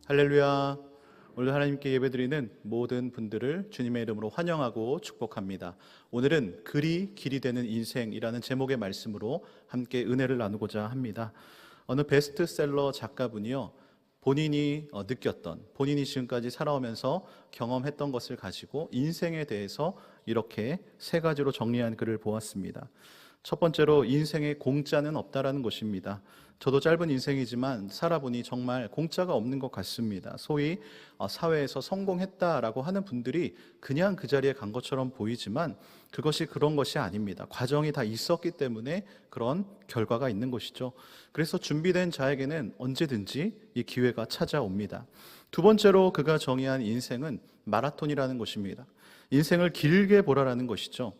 할렐루야. 오늘 하나님께 예배드리는 모든 분들을 주님의 이름으로 환영하고 축복합니다. 오늘은 글이 길이 되는 인생이라는 제목의 말씀으로 함께 은혜를 나누고자 합니다. 어느 베스트셀러 작가분이요, 본인이 느꼈던, 본인이 지금까지 살아오면서 경험했던 것을 가지고 인생에 대해서 이렇게 세 가지로 정리한 글을 보았습니다. 첫 번째로, 인생에 공짜는 없다라는 것입니다. 저도 짧은 인생이지만 살아보니 정말 공짜가 없는 것 같습니다. 소위 사회에서 성공했다라고 하는 분들이 그냥 그 자리에 간 것처럼 보이지만 그것이 그런 것이 아닙니다. 과정이 다 있었기 때문에 그런 결과가 있는 것이죠. 그래서 준비된 자에게는 언제든지 이 기회가 찾아옵니다. 두 번째로 그가 정의한 인생은 마라톤이라는 것입니다. 인생을 길게 보라라는 것이죠.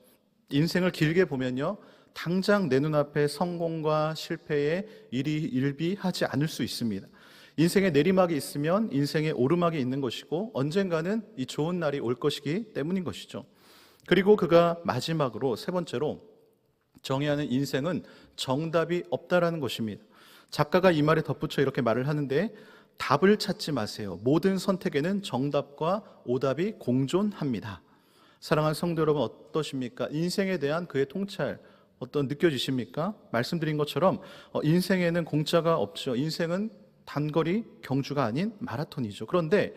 인생을 길게 보면요, 당장 내 눈앞에 성공과 실패에 일비하지 않을 수 있습니다. 인생의 내리막이 있으면 인생의 오르막이 있는 것이고 언젠가는 이 좋은 날이 올 것이기 때문인 것이죠. 그리고 그가 마지막으로 세 번째로 정의하는 인생은 정답이 없다라는 것입니다. 작가가 이 말에 덧붙여 이렇게 말을 하는데, 답을 찾지 마세요. 모든 선택에는 정답과 오답이 공존합니다. 사랑하는 성도 여러분, 어떠십니까? 인생에 대한 그의 통찰 느껴지십니까? 말씀드린 것처럼 인생에는 공짜가 없죠. 인생은 단거리 경주가 아닌 마라톤이죠. 그런데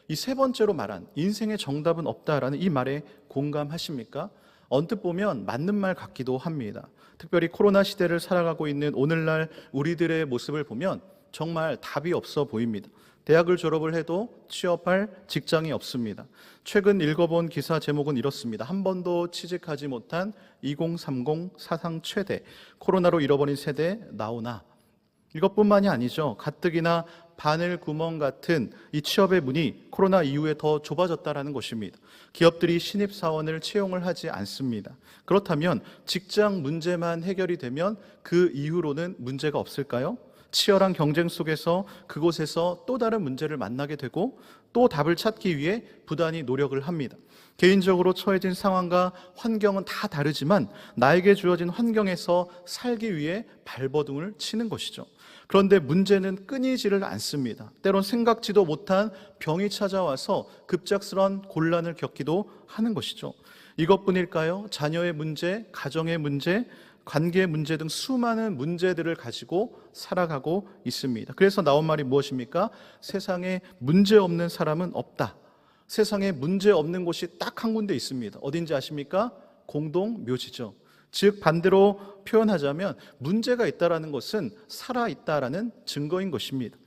이 세 번째로 말한 인생의 정답은 없다라는 이 말에 공감하십니까? 언뜻 보면 맞는 말 같기도 합니다. 특별히 코로나 시대를 살아가고 있는 오늘날 우리들의 모습을 보면 정말 답이 없어 보입니다. 대학을 졸업을 해도 취업할 직장이 없습니다. 최근 읽어본 기사 제목은 이렇습니다. 한 번도 취직하지 못한 2030 사상 최대, 코로나로 잃어버린 세대 나오나. 이것뿐만이 아니죠. 가뜩이나 바늘 구멍 같은 이 취업의 문이 코로나 이후에 더 좁아졌다는 것입니다. 기업들이 신입사원을 채용을 하지 않습니다. 그렇다면 직장 문제만 해결이 되면 그 이후로는 문제가 없을까요? 치열한 경쟁 속에서 그곳에서 또 다른 문제를 만나게 되고 또 답을 찾기 위해 부단히 노력을 합니다. 개인적으로 처해진 상황과 환경은 다 다르지만 나에게 주어진 환경에서 살기 위해 발버둥을 치는 것이죠. 그런데 문제는 끊이지를 않습니다. 때론 생각지도 못한 병이 찾아와서 급작스러운 곤란을 겪기도 하는 것이죠. 이것뿐일까요? 자녀의 문제, 가정의 문제, 관계 문제 등 수많은 문제들을 가지고 살아가고 있습니다. 그래서 나온 말이 무엇입니까? 세상에 문제 없는 사람은 없다. 세상에 문제 없는 곳이 딱 한 군데 있습니다. 어딘지 아십니까? 공동묘지죠. 즉 반대로 표현하자면 문제가 있다라는 것은 살아있다라는 증거인 것입니다.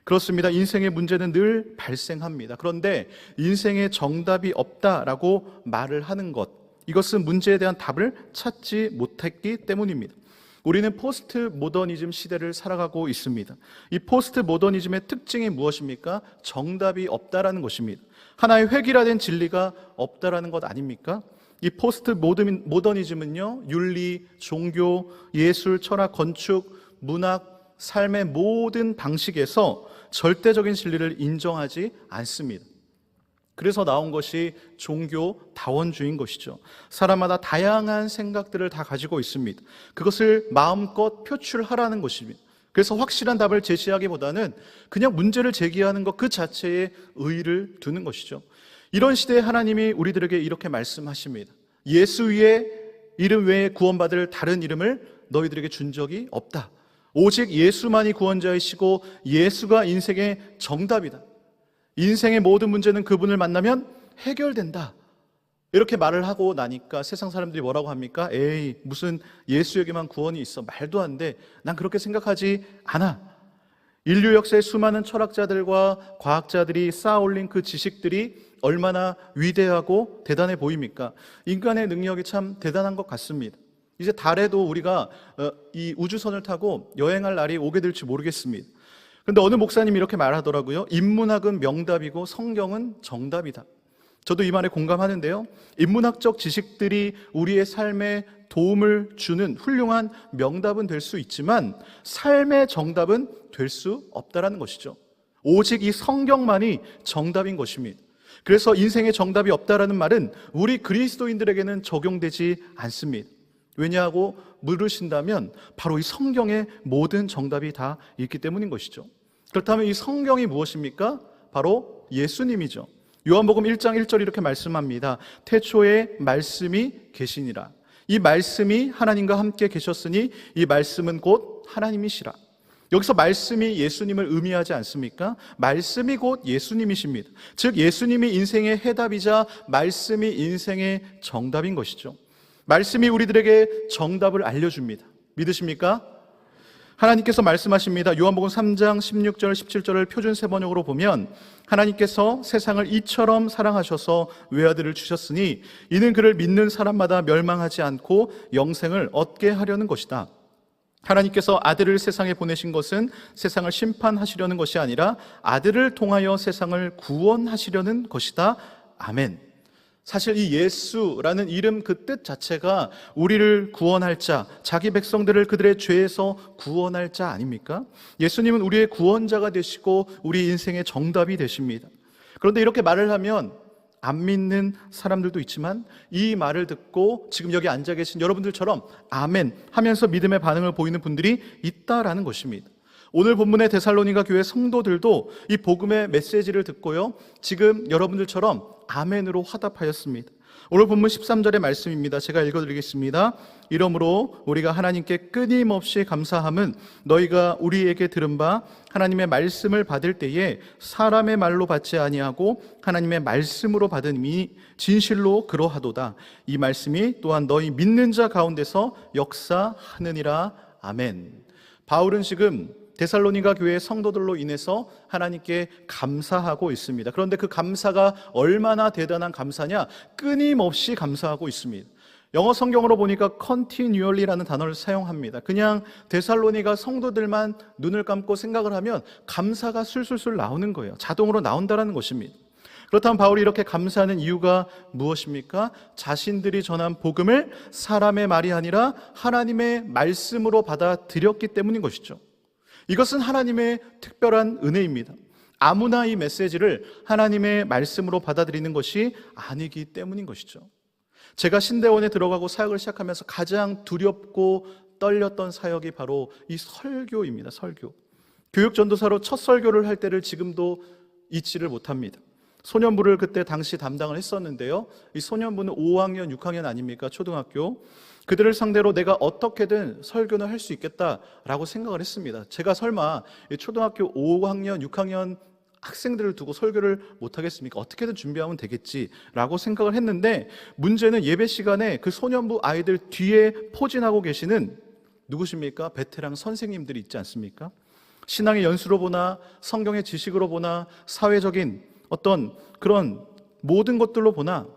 그렇습니다. 인생의 문제는 늘 발생합니다. 그런데 인생에 정답이 없다라고 말을 하는 것, 이것은 문제에 대한 답을 찾지 못했기 때문입니다. 우리는 포스트 모더니즘 시대를 살아가고 있습니다. 이 포스트 모더니즘의 특징이 무엇입니까? 정답이 없다라는 것입니다. 하나의 획일화된 진리가 없다라는 것 아닙니까? 이 포스트 모더니즘은요, 윤리, 종교, 예술, 철학, 건축, 문학, 삶의 모든 방식에서 절대적인 진리를 인정하지 않습니다. 그래서 나온 것이 종교 다원주의인 것이죠. 사람마다 다양한 생각들을 다 가지고 있습니다. 그것을 마음껏 표출하라는 것입니다. 그래서 확실한 답을 제시하기보다는 그냥 문제를 제기하는 것 그 자체에 의의를 두는 것이죠. 이런 시대에 하나님이 우리들에게 이렇게 말씀하십니다. 예수 위에 이름 외에 구원받을 다른 이름을 너희들에게 준 적이 없다. 오직 예수만이 구원자이시고 예수가 인생의 정답이다. 인생의 모든 문제는 그분을 만나면 해결된다. 이렇게 말을 하고 나니까 세상 사람들이 뭐라고 합니까? 에이, 무슨 예수에게만 구원이 있어. 말도 안 돼. 난 그렇게 생각하지 않아. 인류 역사의 수많은 철학자들과 과학자들이 쌓아올린 그 지식들이 얼마나 위대하고 대단해 보입니까? 인간의 능력이 참 대단한 것 같습니다. 이제 달에도 우리가 이 우주선을 타고 여행할 날이 오게 될지 모르겠습니다. 그런데 어느 목사님이 이렇게 말하더라고요. 인문학은 명답이고 성경은 정답이다. 저도 이 말에 공감하는데요. 인문학적 지식들이 우리의 삶에 도움을 주는 훌륭한 명답은 될 수 있지만 삶의 정답은 될 수 없다라는 것이죠. 오직 이 성경만이 정답인 것입니다. 그래서 인생의 정답이 없다라는 말은 우리 그리스도인들에게는 적용되지 않습니다. 왜냐하고 물으신다면 바로 이 성경에 모든 정답이 다 있기 때문인 것이죠. 그렇다면 이 성경이 무엇입니까? 바로 예수님이죠. 요한복음 1장 1절 이렇게 말씀합니다. 태초에 말씀이 계시니라. 이 말씀이 하나님과 함께 계셨으니 이 말씀은 곧 하나님이시라. 여기서 말씀이 예수님을 의미하지 않습니까? 말씀이 곧 예수님이십니다. 즉 예수님이 인생의 해답이자 말씀이 인생의 정답인 것이죠. 말씀이 우리들에게 정답을 알려줍니다. 믿으십니까? 하나님께서 말씀하십니다. 요한복음 3장 16절 17절을 표준 세번역으로 보면 하나님께서 세상을 이처럼 사랑하셔서 외아들을 주셨으니 이는 그를 믿는 사람마다 멸망하지 않고 영생을 얻게 하려는 것이다. 하나님께서 아들을 세상에 보내신 것은 세상을 심판하시려는 것이 아니라 아들을 통하여 세상을 구원하시려는 것이다. 아멘. 사실 이 예수라는 이름 그 뜻 자체가 우리를 구원할 자, 자기 백성들을 그들의 죄에서 구원할 자 아닙니까? 예수님은 우리의 구원자가 되시고 우리 인생의 정답이 되십니다. 그런데 이렇게 말을 하면 안 믿는 사람들도 있지만 이 말을 듣고 지금 여기 앉아 계신 여러분들처럼 아멘 하면서 믿음의 반응을 보이는 분들이 있다라는 것입니다. 오늘 본문의 데살로니가 교회 성도들도 이 복음의 메시지를 듣고요, 지금 여러분들처럼 아멘으로 화답하였습니다. 오늘 본문 13절의 말씀입니다. 제가 읽어드리겠습니다. 이러므로 우리가 하나님께 끊임없이 감사함은 너희가 우리에게 들은 바 하나님의 말씀을 받을 때에 사람의 말로 받지 아니하고 하나님의 말씀으로 받으니 진실로 그러하도다. 이 말씀이 또한 너희 믿는 자 가운데서 역사하느니라. 아멘. 바울은 지금 데살로니가 교회의 성도들로 인해서 하나님께 감사하고 있습니다. 그런데 그 감사가 얼마나 대단한 감사냐? 끊임없이 감사하고 있습니다. 영어 성경으로 보니까 continually라는 단어를 사용합니다. 그냥 데살로니가 성도들만 눈을 감고 생각을 하면 감사가 술술술 나오는 거예요. 자동으로 나온다는 것입니다. 그렇다면 바울이 이렇게 감사하는 이유가 무엇입니까? 자신들이 전한 복음을 사람의 말이 아니라 하나님의 말씀으로 받아들였기 때문인 것이죠. 이것은 하나님의 특별한 은혜입니다. 아무나 이 메시지를 하나님의 말씀으로 받아들이는 것이 아니기 때문인 것이죠. 제가 신대원에 들어가고 사역을 시작하면서 가장 두렵고 떨렸던 사역이 바로 이 설교입니다. 설교. 교육전도사로 첫 설교를 할 때를 지금도 잊지를 못합니다. 소년부를 그때 당시 담당을 했었는데요, 이 소년부는 5학년, 6학년 아닙니까? 초등학교. 그들을 상대로 내가 어떻게든 설교는 할 수 있겠다라고 생각을 했습니다. 제가 설마 초등학교 5학년, 6학년 학생들을 두고 설교를 못하겠습니까? 어떻게든 준비하면 되겠지라고 생각을 했는데, 문제는 예배 시간에 그 소년부 아이들 뒤에 포진하고 계시는 누구십니까? 베테랑 선생님들이 있지 않습니까? 신앙의 연수로 보나 성경의 지식으로 보나 사회적인 어떤 그런 모든 것들로 보나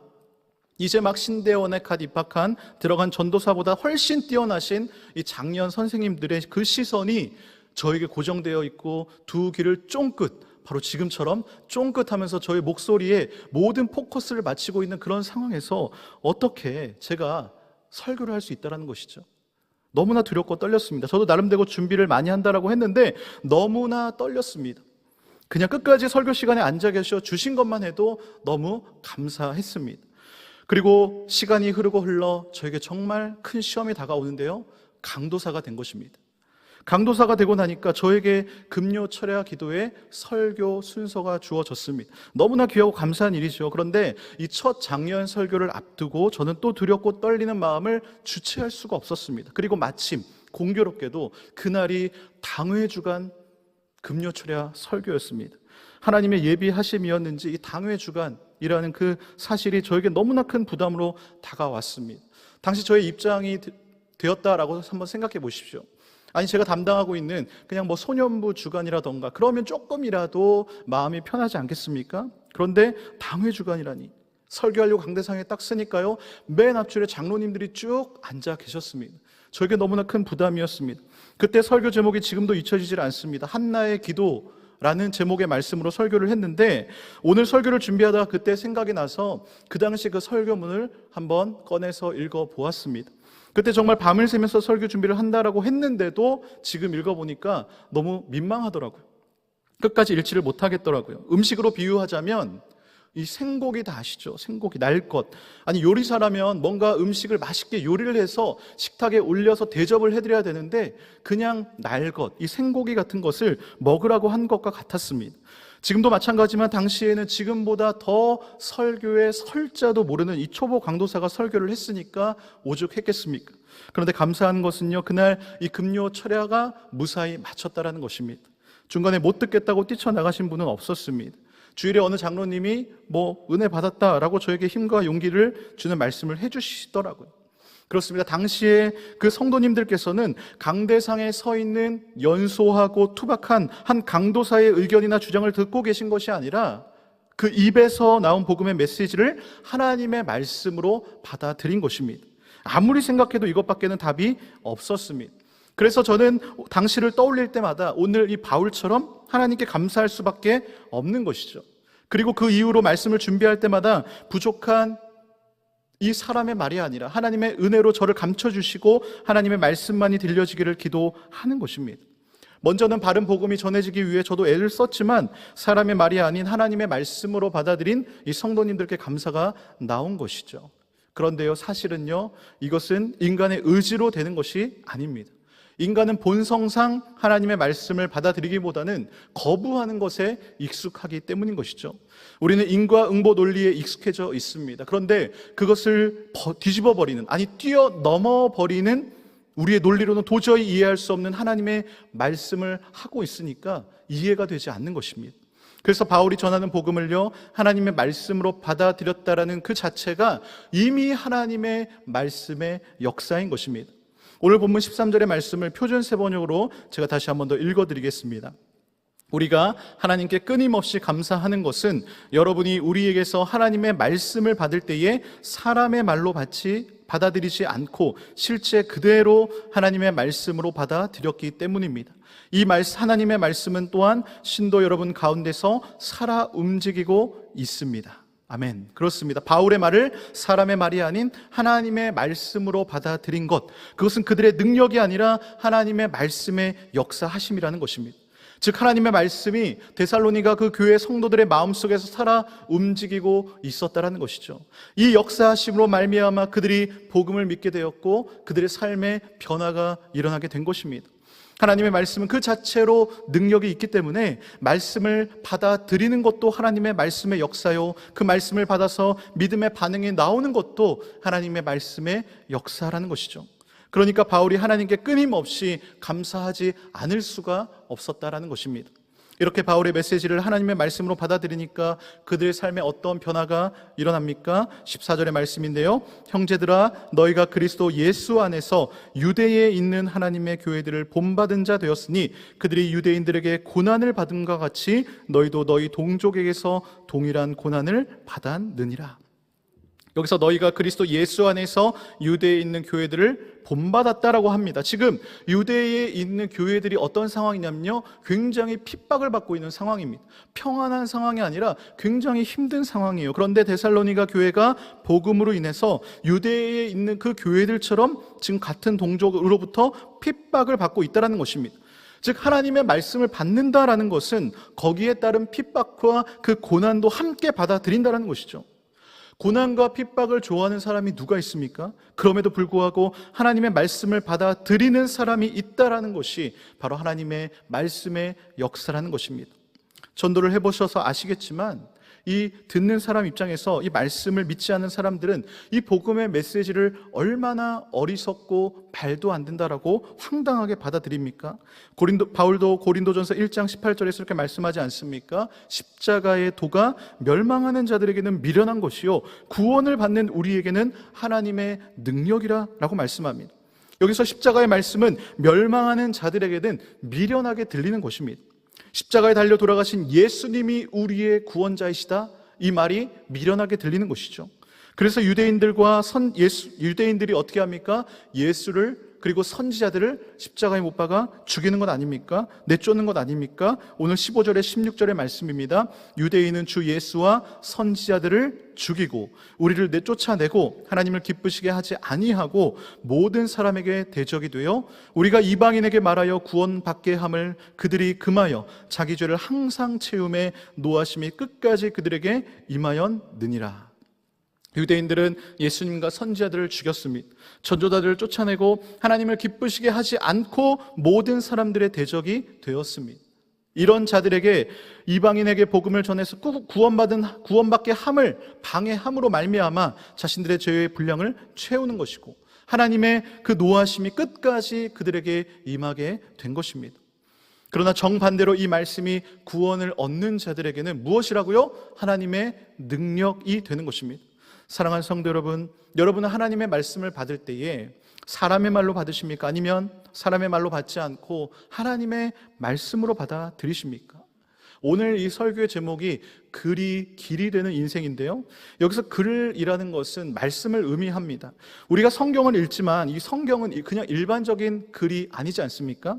이제 막 신대원에 갓 입학한 들어간 전도사보다 훨씬 뛰어나신 이 장년 선생님들의 그 시선이 저에게 고정되어 있고 두 귀를 쫑긋, 바로 지금처럼 쫑긋하면서 저의 목소리에 모든 포커스를 맞추고 있는 그런 상황에서 어떻게 제가 설교를 할 수 있다는 것이죠. 너무나 두렵고 떨렸습니다. 저도 나름대로 준비를 많이 한다라고 했는데 너무나 떨렸습니다. 그냥 끝까지 설교 시간에 앉아 계셔 주신 것만 해도 너무 감사했습니다. 그리고 시간이 흐르고 흘러 저에게 정말 큰 시험이 다가오는데요, 강도사가 된 것입니다. 강도사가 되고 나니까 저에게 금요 철야 기도에 설교 순서가 주어졌습니다. 너무나 귀하고 감사한 일이죠. 그런데 이 첫 장년 설교를 앞두고 저는 또 두렵고 떨리는 마음을 주체할 수가 없었습니다. 그리고 마침 공교롭게도 그날이 당회 주간 금요 철야 설교였습니다. 하나님의 예비하심이었는지 이 당회 주간이라는 그 사실이 저에게 너무나 큰 부담으로 다가왔습니다. 당시 저의 입장이 되었다라고 한번 생각해 보십시오. 아니, 제가 담당하고 있는 그냥 뭐 소년부 주간이라던가 그러면 조금이라도 마음이 편하지 않겠습니까? 그런데 당회 주간이라니, 설교하려고 강대상에 딱 쓰니까요, 맨 앞줄에 장로님들이 쭉 앉아 계셨습니다. 저에게 너무나 큰 부담이었습니다. 그때 설교 제목이 지금도 잊혀지질 않습니다. 한나의 기도라는 제목의 말씀으로 설교를 했는데, 오늘 설교를 준비하다가 그때 생각이 나서 그 당시 그 설교문을 한번 꺼내서 읽어보았습니다. 그때 정말 밤을 새면서 설교 준비를 한다라고 했는데도 지금 읽어보니까 너무 민망하더라고요. 끝까지 읽지를 못하겠더라고요. 음식으로 비유하자면 이 생고기 다 아시죠? 생고기, 날 것. 아니, 요리사라면 뭔가 음식을 맛있게 요리를 해서 식탁에 올려서 대접을 해드려야 되는데 그냥 날 것, 이 생고기 같은 것을 먹으라고 한 것과 같았습니다. 지금도 마찬가지지만 당시에는 지금보다 더 설교의 설자도 모르는 이 초보 강도사가 설교를 했으니까 오죽했겠습니까? 그런데 감사한 것은요, 그날 이 금요 철야가 무사히 마쳤다라는 것입니다. 중간에 못 듣겠다고 뛰쳐나가신 분은 없었습니다. 주일에 어느 장로님이 은혜 받았다라고 저에게 힘과 용기를 주는 말씀을 해주시더라고요. 그렇습니다. 당시에 그 성도님들께서는 강대상에 서 있는 연소하고 투박한 한 강도사의 의견이나 주장을 듣고 계신 것이 아니라 그 입에서 나온 복음의 메시지를 하나님의 말씀으로 받아들인 것입니다. 아무리 생각해도 이것밖에는 답이 없었습니다. 그래서 저는 당시를 떠올릴 때마다 오늘 이 바울처럼 하나님께 감사할 수밖에 없는 것이죠. 그리고 그 이후로 말씀을 준비할 때마다 부족한 이 사람의 말이 아니라 하나님의 은혜로 저를 감춰주시고 하나님의 말씀만이 들려지기를 기도하는 것입니다. 먼저는 바른 복음이 전해지기 위해 저도 애를 썼지만 사람의 말이 아닌 하나님의 말씀으로 받아들인 이 성도님들께 감사가 나온 것이죠. 그런데요, 사실은요, 이것은 인간의 의지로 되는 것이 아닙니다. 인간은 본성상 하나님의 말씀을 받아들이기보다는 거부하는 것에 익숙하기 때문인 것이죠. 우리는 인과응보 논리에 익숙해져 있습니다. 그런데 그것을 뒤집어버리는, 뛰어넘어버리는 우리의 논리로는 도저히 이해할 수 없는 하나님의 말씀을 하고 있으니까 이해가 되지 않는 것입니다. 그래서 바울이 전하는 복음을요, 하나님의 말씀으로 받아들였다라는 그 자체가 이미 하나님의 말씀의 역사인 것입니다. 오늘 본문 13절의 말씀을 표준세 번역으로 제가 다시 한 번 더 읽어드리겠습니다. 우리가 하나님께 끊임없이 감사하는 것은 여러분이 우리에게서 하나님의 말씀을 받을 때에 사람의 말로 받아들이지 않고 실제 그대로 하나님의 말씀으로 받아들였기 때문입니다. 하나님의 말씀은 또한 신도 여러분 가운데서 살아 움직이고 있습니다. 아멘. 그렇습니다. 바울의 말을 사람의 말이 아닌 하나님의 말씀으로 받아들인 것, 그것은 그들의 능력이 아니라 하나님의 말씀의 역사하심이라는 것입니다. 즉 하나님의 말씀이 데살로니가 그 교회 성도들의 마음속에서 살아 움직이고 있었다라는 것이죠. 이 역사하심으로 말미암아 그들이 복음을 믿게 되었고 그들의 삶에 변화가 일어나게 된 것입니다. 하나님의 말씀은 그 자체로 능력이 있기 때문에 말씀을 받아들이는 것도 하나님의 말씀의 역사요, 그 말씀을 받아서 믿음의 반응이 나오는 것도 하나님의 말씀의 역사라는 것이죠. 그러니까 바울이 하나님께 끊임없이 감사하지 않을 수가 없었다라는 것입니다. 이렇게 바울의 메시지를 하나님의 말씀으로 받아들이니까 그들의 삶에 어떤 변화가 일어납니까? 14절의 말씀인데요, 형제들아 너희가 그리스도 예수 안에서 유대에 있는 하나님의 교회들을 본받은 자 되었으니 그들이 유대인들에게 고난을 받음과 같이 너희도 너희 동족에게서 동일한 고난을 받았느니라. 여기서 너희가 그리스도 예수 안에서 유대에 있는 교회들을 본받았다라고 합니다. 지금 유대에 있는 교회들이 어떤 상황이냐면요, 굉장히 핍박을 받고 있는 상황입니다. 평안한 상황이 아니라 굉장히 힘든 상황이에요. 그런데 데살로니가 교회가 복음으로 인해서 유대에 있는 그 교회들처럼 지금 같은 동족으로부터 핍박을 받고 있다는 것입니다. 즉 하나님의 말씀을 받는다라는 것은 거기에 따른 핍박과 그 고난도 함께 받아들인다는 것이죠. 고난과 핍박을 좋아하는 사람이 누가 있습니까? 그럼에도 불구하고 하나님의 말씀을 받아들이는 사람이 있다라는 것이 바로 하나님의 말씀의 역사라는 것입니다. 전도를 해보셔서 아시겠지만 이 듣는 사람 입장에서 이 말씀을 믿지 않는 사람들은 이 복음의 메시지를 얼마나 어리석고 말도 안 된다라고 황당하게 받아들입니까? 바울도 고린도전서 1장 18절에서 이렇게 말씀하지 않습니까? 십자가의 도가 멸망하는 자들에게는 미련한 것이요 구원을 받는 우리에게는 하나님의 능력이라 라고 말씀합니다. 여기서 십자가의 말씀은 멸망하는 자들에게는 미련하게 들리는 것입니다. 십자가에 달려 돌아가신 예수님이 우리의 구원자이시다, 이 말이 미련하게 들리는 것이죠. 그래서 유대인들이 어떻게 합니까? 예수를 그리고 선지자들을 십자가에 못 박아 죽이는 것 아닙니까? 내쫓는 것 아닙니까? 오늘 15절에 16절의 말씀입니다. 유대인은 주 예수와 선지자들을 죽이고 우리를 내쫓아내고 하나님을 기쁘시게 하지 아니하고 모든 사람에게 대적이 되어 우리가 이방인에게 말하여 구원받게 함을 그들이 금하여 자기 죄를 항상 채움에 노하심이 끝까지 그들에게 임하였느니라. 유대인들은 예수님과 선지자들을 죽였습니다. 전도자들을 쫓아내고 하나님을 기쁘시게 하지 않고 모든 사람들의 대적이 되었습니다. 이런 자들에게 이방인에게 복음을 전해서 구원받게 함을 방해함으로 말미암아 자신들의 죄의 분량을 채우는 것이고 하나님의 그 노하심이 끝까지 그들에게 임하게 된 것입니다. 그러나 정반대로 이 말씀이 구원을 얻는 자들에게는 무엇이라고요? 하나님의 능력이 되는 것입니다. 사랑하는 성도 여러분, 여러분은 하나님의 말씀을 받을 때에 사람의 말로 받으십니까? 아니면 사람의 말로 받지 않고 하나님의 말씀으로 받아들이십니까? 오늘 이 설교의 제목이 글이 길이 되는 인생인데요, 여기서 글이라는 것은 말씀을 의미합니다. 우리가 성경을 읽지만 이 성경은 그냥 일반적인 글이 아니지 않습니까?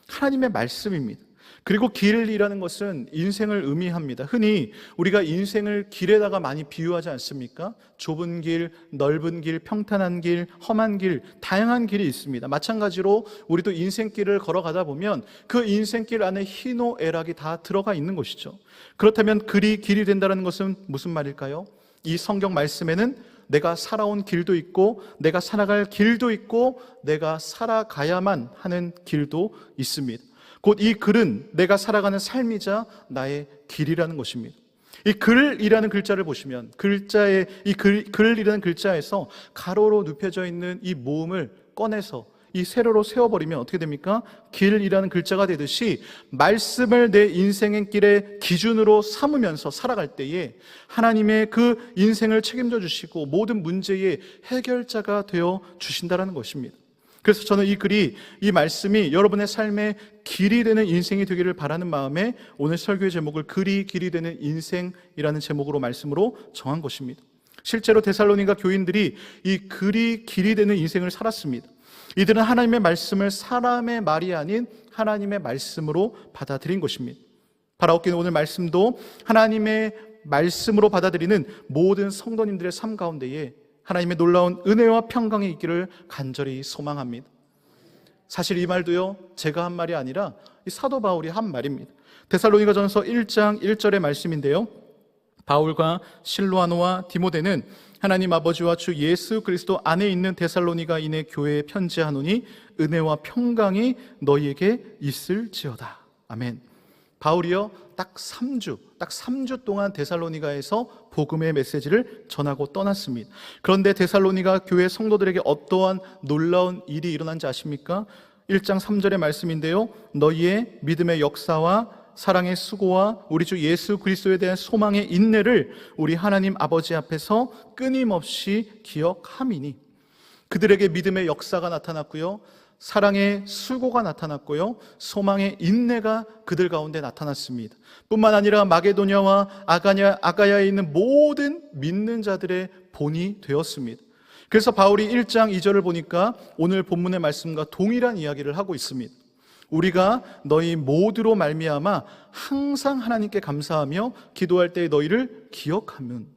하나님의 말씀입니다. 그리고 길이라는 것은 인생을 의미합니다. 흔히 우리가 인생을 길에다가 많이 비유하지 않습니까? 좁은 길, 넓은 길, 평탄한 길, 험한 길, 다양한 길이 있습니다. 마찬가지로 우리도 인생길을 걸어가다 보면 그 인생길 안에 희노애락이 다 들어가 있는 것이죠. 그렇다면 글이 길이 된다는 것은 무슨 말일까요? 이 성경 말씀에는 내가 살아온 길도 있고 내가 살아갈 길도 있고 내가 살아가야만 하는 길도 있습니다. 곧 이 글은 내가 살아가는 삶이자 나의 길이라는 것입니다. 이 글이라는 글자를 보시면 글자의 이 글이라는 글자에서 가로로 눕혀져 있는 이 모음을 꺼내서 이 세로로 세워버리면 어떻게 됩니까? 길이라는 글자가 되듯이 말씀을 내 인생의 길의 기준으로 삼으면서 살아갈 때에 하나님의 그 인생을 책임져 주시고 모든 문제의 해결자가 되어 주신다는 것입니다. 그래서 저는 이 말씀이 여러분의 삶의 길이 되는 인생이 되기를 바라는 마음에 오늘 설교의 제목을 글이 길이 되는 인생이라는 제목으로 말씀으로 정한 것입니다. 실제로 데살로니가 교인들이 이 글이 길이 되는 인생을 살았습니다. 이들은 하나님의 말씀을 사람의 말이 아닌 하나님의 말씀으로 받아들인 것입니다. 바라옵기는 오늘 말씀도 하나님의 말씀으로 받아들이는 모든 성도님들의 삶 가운데에 하나님의 놀라운 은혜와 평강이 있기를 간절히 소망합니다. 사실 이 말도요, 제가 한 말이 아니라 이 사도 바울이 한 말입니다. 데살로니가전서 1장 1절의 말씀인데요, 바울과 실로아노와 디모데는 하나님 아버지와 주 예수 그리스도 안에 있는 데살로니가인의 교회에 편지하노니 은혜와 평강이 너희에게 있을지어다. 아멘. 바울이요, 딱 3주 동안 데살로니가에서 복음의 메시지를 전하고 떠났습니다. 그런데 데살로니가 교회 성도들에게 어떠한 놀라운 일이 일어난지 아십니까? 1장 3절의 말씀인데요, 너희의 믿음의 역사와 사랑의 수고와 우리 주 예수 그리스도에 대한 소망의 인내를 우리 하나님 아버지 앞에서 끊임없이 기억함이니. 그들에게 믿음의 역사가 나타났고요, 사랑의 수고가 나타났고요, 소망의 인내가 그들 가운데 나타났습니다. 뿐만 아니라 마게도냐와 아가야에 있는 모든 믿는 자들의 본이 되었습니다. 그래서 바울이 1장 2절을 보니까 오늘 본문의 말씀과 동일한 이야기를 하고 있습니다. 우리가 너희 모두로 말미암아 항상 하나님께 감사하며 기도할 때 너희를 기억하면,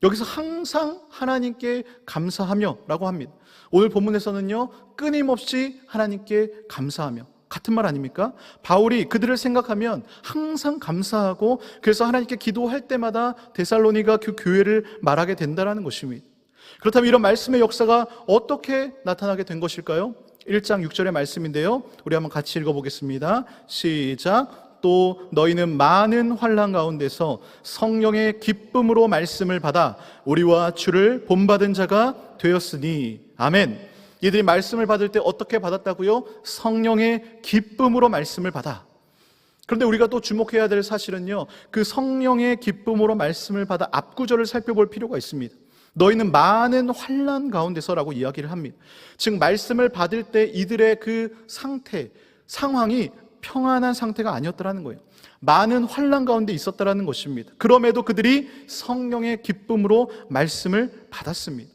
여기서 항상 하나님께 감사하며 라고 합니다. 오늘 본문에서는요, 끊임없이 하나님께 감사하며, 같은 말 아닙니까? 바울이 그들을 생각하면 항상 감사하고 그래서 하나님께 기도할 때마다 데살로니가 그 교회를 말하게 된다는 것입니다. 그렇다면 이런 말씀의 역사가 어떻게 나타나게 된 것일까요? 1장 6절의 말씀인데요, 우리 한번 같이 읽어보겠습니다. 시작. 또 너희는 많은 환난 가운데서 성령의 기쁨으로 말씀을 받아 우리와 주를 본받은 자가 되었으니. 아멘. 이들이 말씀을 받을 때 어떻게 받았다고요? 성령의 기쁨으로 말씀을 받아. 그런데 우리가 또 주목해야 될 사실은요, 그 성령의 기쁨으로 말씀을 받아 앞구절을 살펴볼 필요가 있습니다. 너희는 많은 환난 가운데서라고 이야기를 합니다. 즉 말씀을 받을 때 이들의 그 상황이 평안한 상태가 아니었다라는 거예요. 많은 환난 가운데 있었다라는 것입니다. 그럼에도 그들이 성령의 기쁨으로 말씀을 받았습니다.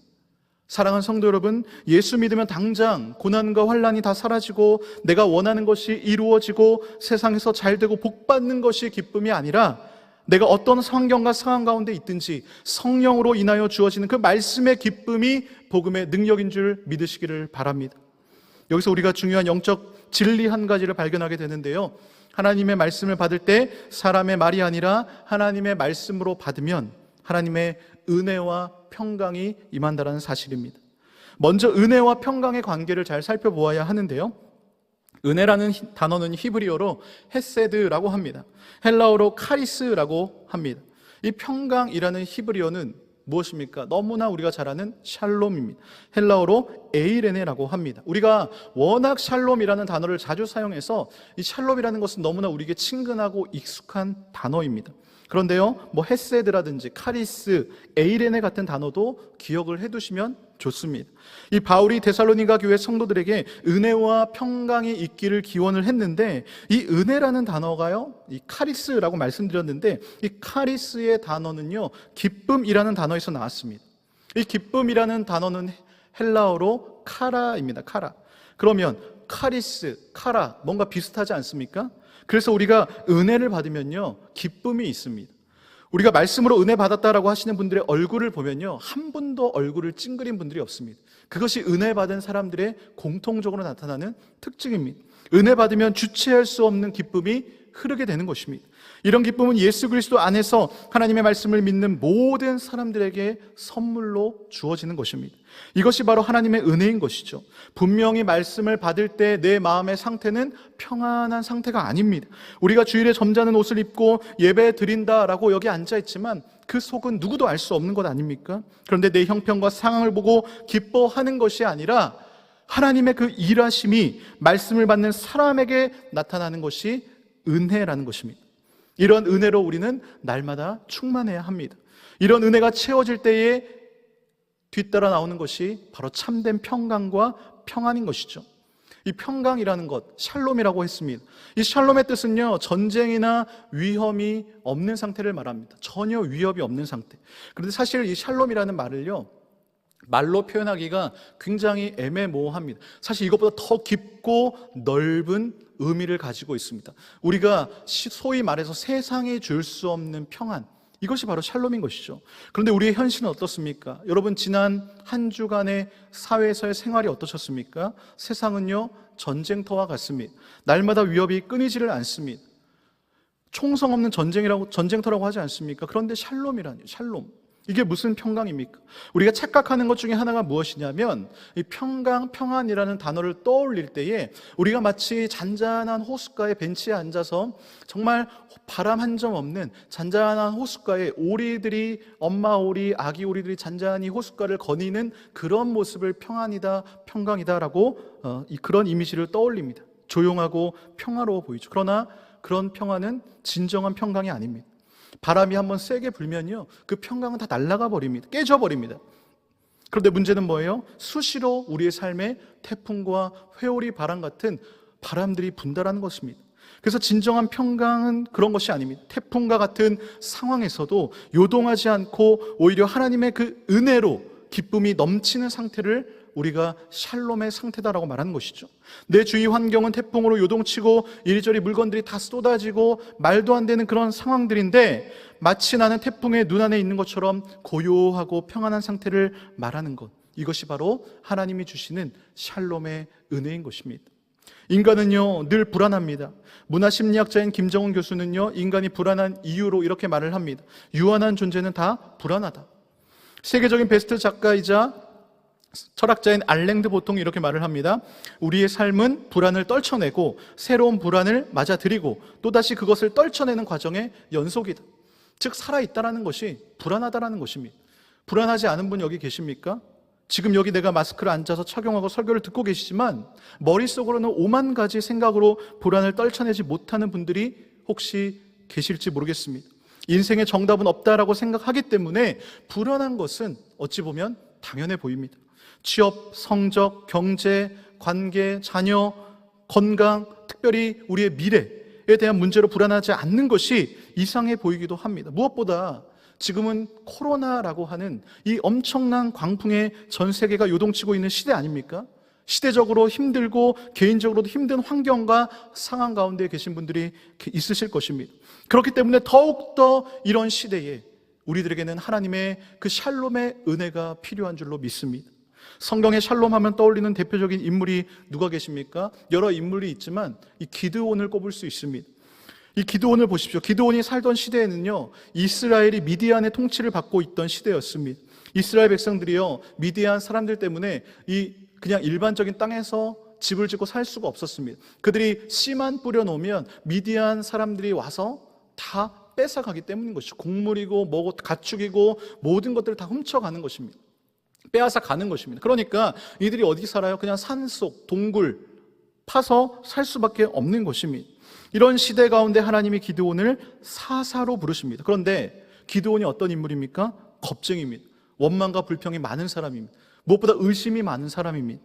사랑하는 성도 여러분, 예수 믿으면 당장 고난과 환난이 다 사라지고 내가 원하는 것이 이루어지고 세상에서 잘되고 복받는 것이 기쁨이 아니라 내가 어떤 환경과 상황 가운데 있든지 성령으로 인하여 주어지는 그 말씀의 기쁨이 복음의 능력인 줄 믿으시기를 바랍니다. 여기서 우리가 중요한 영적 진리 한 가지를 발견하게 되는데요, 하나님의 말씀을 받을 때 사람의 말이 아니라 하나님의 말씀으로 받으면 하나님의 은혜와 평강이 임한다는 사실입니다. 먼저 은혜와 평강의 관계를 잘 살펴보아야 하는데요, 은혜라는 단어는 히브리어로 헤세드라고 합니다. 헬라어로 카리스라고 합니다. 이 평강이라는 히브리어는 무엇입니까? 너무나 우리가 잘 아는 샬롬입니다. 헬라어로 에이레네라고 합니다. 우리가 워낙 샬롬이라는 단어를 자주 사용해서 이 샬롬이라는 것은 너무나 우리에게 친근하고 익숙한 단어입니다. 그런데요, 헤세드라든지 카리스, 에이레네 같은 단어도 기억을 해두시면 좋습니다. 이 바울이 데살로니가 교회 성도들에게 은혜와 평강이 있기를 기원을 했는데, 이 은혜라는 단어가요, 이 카리스라고 말씀드렸는데, 이 카리스의 단어는요, 기쁨이라는 단어에서 나왔습니다. 이 기쁨이라는 단어는 헬라어로 카라입니다. 카라. 그러면 카리스, 카라, 뭔가 비슷하지 않습니까? 그래서 우리가 은혜를 받으면요, 기쁨이 있습니다. 우리가 말씀으로 은혜 받았다라고 하시는 분들의 얼굴을 보면요, 한 분도 얼굴을 찡그린 분들이 없습니다. 그것이 은혜 받은 사람들의 공통적으로 나타나는 특징입니다. 은혜 받으면 주체할 수 없는 기쁨이 흐르게 되는 것입니다. 이런 기쁨은 예수 그리스도 안에서 하나님의 말씀을 믿는 모든 사람들에게 선물로 주어지는 것입니다. 이것이 바로 하나님의 은혜인 것이죠. 분명히 말씀을 받을 때 내 마음의 상태는 평안한 상태가 아닙니다. 우리가 주일에 점잖은 옷을 입고 예배 드린다라고 여기 앉아있지만 그 속은 누구도 알 수 없는 것 아닙니까? 그런데 내 형편과 상황을 보고 기뻐하는 것이 아니라 하나님의 그 일하심이 말씀을 받는 사람에게 나타나는 것이 은혜라는 것입니다. 이런 은혜로 우리는 날마다 충만해야 합니다. 이런 은혜가 채워질 때에 뒤따라 나오는 것이 바로 참된 평강과 평안인 것이죠. 이 평강이라는 것, 샬롬이라고 했습니다. 이 샬롬의 뜻은요, 전쟁이나 위험이 없는 상태를 말합니다. 전혀 위협이 없는 상태. 그런데 사실 이 샬롬이라는 말을요, 말로 표현하기가 굉장히 애매모호합니다. 사실 이것보다 더 깊고 넓은 의미를 가지고 있습니다. 우리가 소위 말해서 세상이 줄 수 없는 평안, 이것이 바로 샬롬인 것이죠. 그런데 우리의 현실은 어떻습니까? 여러분, 지난 한 주간의 사회에서의 생활이 어떠셨습니까? 세상은요, 전쟁터와 같습니다. 날마다 위협이 끊이지를 않습니다. 총성 없는 전쟁터라고 하지 않습니까? 그런데 샬롬이라니요, 샬롬. 이게 무슨 평강입니까? 우리가 착각하는 것 중에 하나가 무엇이냐면, 이 평강, 평안이라는 단어를 떠올릴 때에 우리가 마치 잔잔한 호숫가에 벤치에 앉아서 정말 바람 한 점 없는 잔잔한 호숫가에 오리들이, 엄마 오리, 아기 오리들이 잔잔히 호숫가를 거니는 그런 모습을 평안이다, 평강이다라고 그런 이미지를 떠올립니다. 조용하고 평화로워 보이죠. 그러나 그런 평안은 진정한 평강이 아닙니다. 바람이 한번 세게 불면요, 그 평강은 다 날아가 버립니다. 깨져버립니다. 그런데 문제는 뭐예요? 수시로 우리의 삶에 태풍과 회오리 바람 같은 바람들이 분다라는 것입니다. 그래서 진정한 평강은 그런 것이 아닙니다. 태풍과 같은 상황에서도 요동하지 않고 오히려 하나님의 그 은혜로 기쁨이 넘치는 상태를 우리가 샬롬의 상태다라고 말하는 것이죠. 내 주위 환경은 태풍으로 요동치고 이리저리 물건들이 다 쏟아지고 말도 안 되는 그런 상황들인데, 마치 나는 태풍의 눈 안에 있는 것처럼 고요하고 평안한 상태를 말하는 것, 이것이 바로 하나님이 주시는 샬롬의 은혜인 것입니다. 인간은요, 늘 불안합니다. 문화심리학자인 김정은 교수는요, 인간이 불안한 이유로 이렇게 말을 합니다. 유한한 존재는 다 불안하다. 세계적인 베스트 작가이자 철학자인 알랭드 보통이 이렇게 말을 합니다. 우리의 삶은 불안을 떨쳐내고 새로운 불안을 맞아들이고 또다시 그것을 떨쳐내는 과정의 연속이다. 즉, 살아있다라는 것이 불안하다라는 것입니다. 불안하지 않은 분 여기 계십니까? 지금 여기 내가 마스크를 앉아서 착용하고 설교를 듣고 계시지만 머릿속으로는 5만 가지 생각으로 불안을 떨쳐내지 못하는 분들이 혹시 계실지 모르겠습니다. 인생의 정답은 없다라고 생각하기 때문에 불안한 것은 어찌 보면 당연해 보입니다. 취업, 성적, 경제, 관계, 자녀, 건강, 특별히 우리의 미래에 대한 문제로 불안하지 않는 것이 이상해 보이기도 합니다. 무엇보다 지금은 코로나라고 하는 이 엄청난 광풍에 전 세계가 요동치고 있는 시대 아닙니까? 시대적으로 힘들고 개인적으로도 힘든 환경과 상황 가운데 계신 분들이 있으실 것입니다. 그렇기 때문에 더욱더 이런 시대에 우리들에게는 하나님의 그 샬롬의 은혜가 필요한 줄로 믿습니다. 성경에 샬롬하면 떠올리는 대표적인 인물이 누가 계십니까? 여러 인물이 있지만 이 기드온을 꼽을 수 있습니다. 이 기드온을 보십시오. 기드온이 살던 시대에는요, 이스라엘이 미디안의 통치를 받고 있던 시대였습니다. 이스라엘 백성들이요, 미디안 사람들 때문에 그냥 일반적인 땅에서 집을 짓고 살 수가 없었습니다. 그들이 씨만 뿌려놓으면 미디안 사람들이 와서 다 뺏어가기 때문인 것이죠. 곡물이고 뭐고 가축이고 모든 것들을 다 훔쳐가는 것입니다. 빼앗아 가는 것입니다. 그러니까 이들이 어디 살아요? 그냥 산속 동굴 파서 살 수밖에 없는 것입니다. 이런 시대 가운데 하나님이 기드온을 사사로 부르십니다. 그런데 기드온이 어떤 인물입니까? 겁쟁이입니다. 원망과 불평이 많은 사람입니다. 무엇보다 의심이 많은 사람입니다.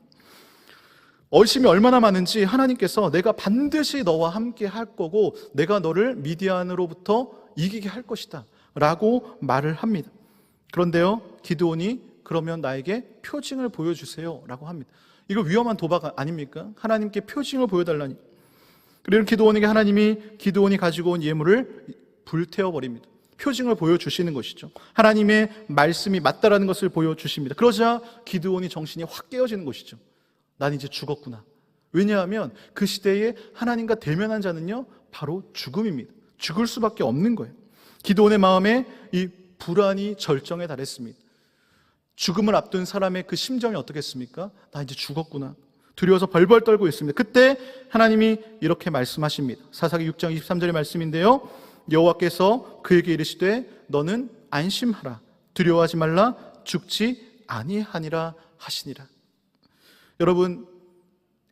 의심이 얼마나 많은지 하나님께서 내가 반드시 너와 함께 할 거고 내가 너를 미디안으로부터 이기게 할 것이다 라고 말을 합니다. 그런데요, 기드온이 그러면 나에게 표징을 보여주세요 라고 합니다. 이거 위험한 도박 아닙니까? 하나님께 표징을 보여달라니. 그리고 기드온에게 하나님이 기드온이 가지고 온 예물을 불태워버립니다. 표징을 보여주시는 것이죠. 하나님의 말씀이 맞다라는 것을 보여주십니다. 그러자 기드온이 정신이 확 깨어지는 것이죠. 난 이제 죽었구나. 왜냐하면 그 시대에 하나님과 대면한 자는요, 바로 죽음입니다. 죽을 수밖에 없는 거예요. 기드온의 마음에 이 불안이 절정에 달했습니다. 죽음을 앞둔 사람의 그 심정이 어떻겠습니까? 나 이제 죽었구나. 두려워서 벌벌 떨고 있습니다. 그때 하나님이 이렇게 말씀하십니다. 사사기 6장 23절의 말씀인데요, 여호와께서 그에게 이르시되 너는 안심하라. 두려워하지 말라. 죽지 아니하니라 하시니라. 여러분,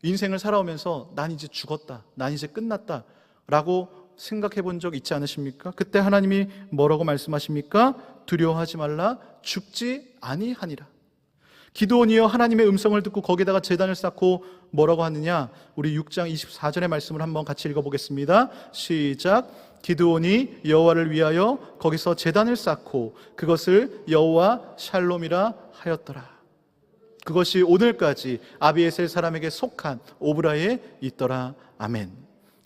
인생을 살아오면서 난 이제 죽었다, 난 이제 끝났다 라고 생각해 본 적 있지 않으십니까? 그때 하나님이 뭐라고 말씀하십니까? 두려워하지 말라. 죽지 아니하니라. 기드온이여 하나님의 음성을 듣고 거기다가 제단을 쌓고 뭐라고 하느냐? 우리 6장 24절의 말씀을 한번 같이 읽어보겠습니다. 시작. 기드온이 여호와를 위하여 거기서 제단을 쌓고 그것을 여호와 샬롬이라 하였더라. 그것이 오늘까지 아비에셀 사람에게 속한 오브라에 있더라. 아멘.